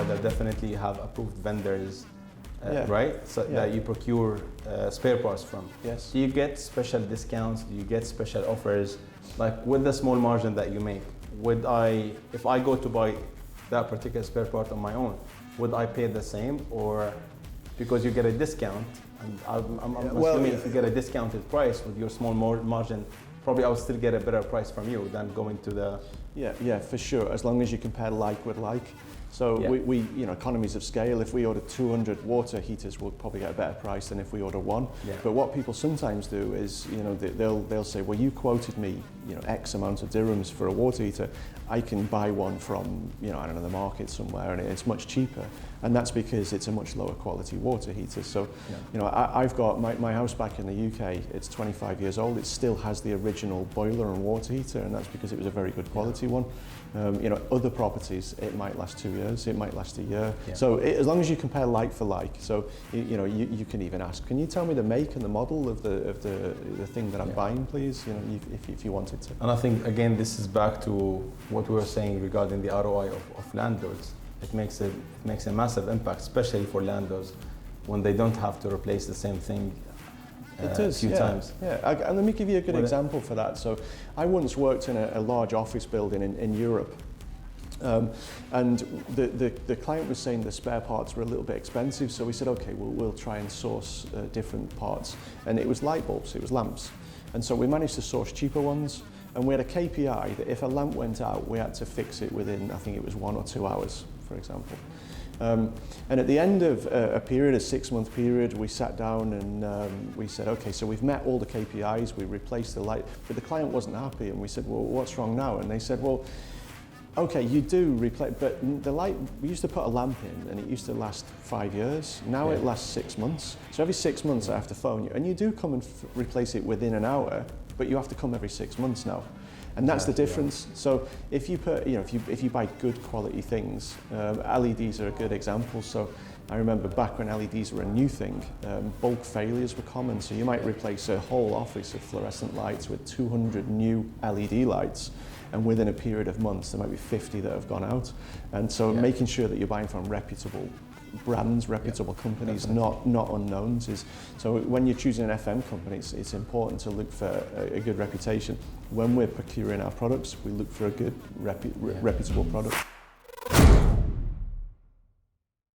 that definitely have approved vendors, Yeah. right? So Yeah. that you procure spare parts from. Yes. Do you get special discounts? Do you get special offers? Like with the small margin that you make, would I, if I go to buy that particular spare part on my own, would I pay the same, or because you get a discount? And I'm assuming if you get a discounted price with your small margin, probably I would still get a better price from you than going to the... Yeah, for sure, as long as you compare like with like. So Yeah. we economies of scale, if we order 200 water heaters, we'll probably get a better price than if we order one. Yeah. But what people sometimes do is, they'll say, well, you quoted me, X amount of dirhams for a water heater. I can buy one from, I don't know, the market somewhere, and it's much cheaper. And that's because it's a much lower quality water heater. So, I've got my house back in the UK, it's 25 years old. It still has the original boiler and water heater, and that's because it was a very good quality one. Other properties, it might last 2 years, it might last a year. Yeah. So as long as you compare like for like, so you can even ask, can you tell me the make and the model of the thing that I'm buying, please? If you wanted to. And I think again, this is back to what we were saying regarding the ROI of landlords. It makes a massive impact, especially for landlords when they don't have to replace the same thing a few times. Yeah, and let me give you a good example for that. So I once worked in a large office building in Europe. And the client was saying the spare parts were a little bit expensive, so we said, okay, we'll try and source different parts. And it was light bulbs, it was lamps. And so we managed to source cheaper ones, and we had a KPI that if a lamp went out, we had to fix it within, I think it was 1 or 2 hours, for example. And at the end of a 6-month period, we sat down and we said, okay, so we've met all the KPIs, we replaced the light, but the client wasn't happy, and we said, well, what's wrong now? And they said, well, okay, you do replace, but the light, we used to put a lamp in and it used to last 5 years. Now it lasts 6 months. So every 6 months I have to phone you, and you do come and replace it within an hour, but you have to come every 6 months now. And that's the difference. Yeah. So if you put, if you buy good quality things, LEDs are a good example. So I remember back when LEDs were a new thing, bulk failures were common. So you might replace a whole office of fluorescent lights with 200 new LED lights. And within a period of months, there might be 50 that have gone out. And so making sure that you're buying from reputable brands, reputable companies, not unknowns. So when you're choosing an FM company, it's important to look for a good reputation. When we're procuring our products, we look for a good, reputable product.